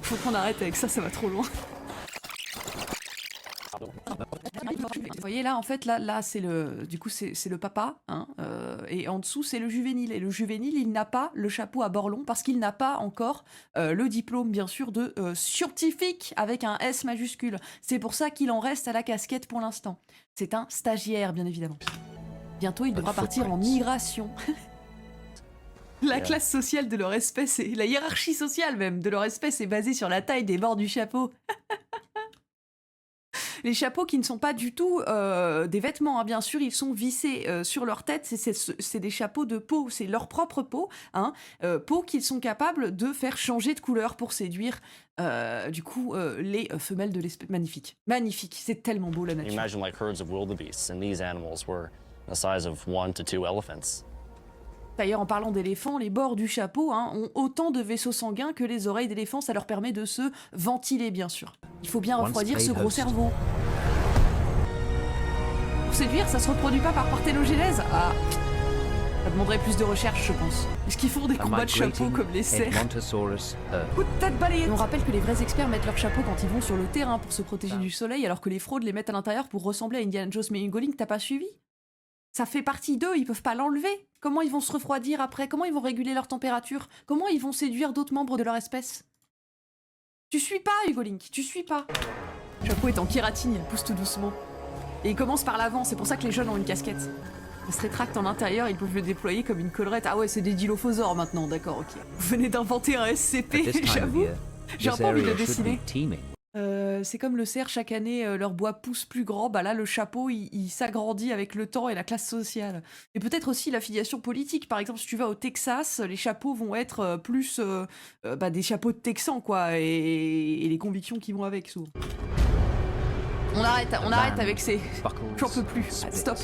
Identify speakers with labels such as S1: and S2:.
S1: Faut qu'on arrête avec ça, ça va trop loin. Vous voyez là, en fait, là c'est le, du coup c'est le papa, hein, et en dessous c'est le juvénile. Et le juvénile, il n'a pas le chapeau à bord long parce qu'il n'a pas encore le diplôme, bien sûr, de scientifique avec un S majuscule. C'est pour ça qu'il en reste à la casquette pour l'instant. C'est un stagiaire, bien évidemment. Bientôt, il devra partir en migration. La classe sociale de leur espèce, et la hiérarchie sociale même de leur espèce est basée sur la taille des bords du chapeau. Les chapeaux qui ne sont pas du tout des vêtements, hein, bien sûr, ils sont vissés sur leur tête. C'est des chapeaux de peau, c'est leur propre peau, hein, peau qu'ils sont capables de faire changer de couleur pour séduire, du coup, les femelles de l'espèce. Magnifique, magnifique, c'est tellement beau la nature.
S2: Imagine like herds of wildebeests, and these animals were the size of 1 to 2 elephants.
S1: D'ailleurs, en parlant d'éléphants, les bords du chapeau, hein, ont autant de vaisseaux sanguins que les oreilles d'éléphant. Ça leur permet de se ventiler, bien sûr. Il faut bien refroidir ce gros cerveau. Pour séduire, ça se reproduit pas par parthénogénèse. Ah, ça demanderait plus de recherche, je pense. Est-ce qu'ils font des combats de chapeaux comme les cerfs? Coup de tête balayée. On rappelle que les vrais experts mettent leur chapeau quand ils vont sur le terrain pour se protéger du soleil, alors que les fraudes les mettent à l'intérieur pour ressembler à Indiana Jones. Mais Hugo Link, t'as pas suivi? Ça fait partie d'eux, ils peuvent pas l'enlever. Comment ils vont se refroidir après? Comment ils vont réguler leur température? Comment ils vont séduire d'autres membres de leur espèce? Tu suis pas, Hugo Link, tu suis pas. Le chapeau est en kératine, il pousse tout doucement. Et il commence par l'avant, c'est pour ça que les jeunes ont une casquette. Il se rétracte en intérieur, ils peuvent le déployer comme une collerette. Ah ouais, c'est des dilophosaures maintenant, d'accord, ok. Vous venez d'inventer un SCP, j'avoue. J'ai un peu envie de le dessiner. C'est comme le cerf, chaque année, leur bois pousse plus grand. Bah là, le chapeau, il s'agrandit avec le temps et la classe sociale. Et peut-être aussi l'affiliation politique. Par exemple, si tu vas au Texas, les chapeaux vont être plus des chapeaux de Texans, quoi, et les convictions qui vont avec, souvent. On arrête avec ces... J'en peux plus. Stop.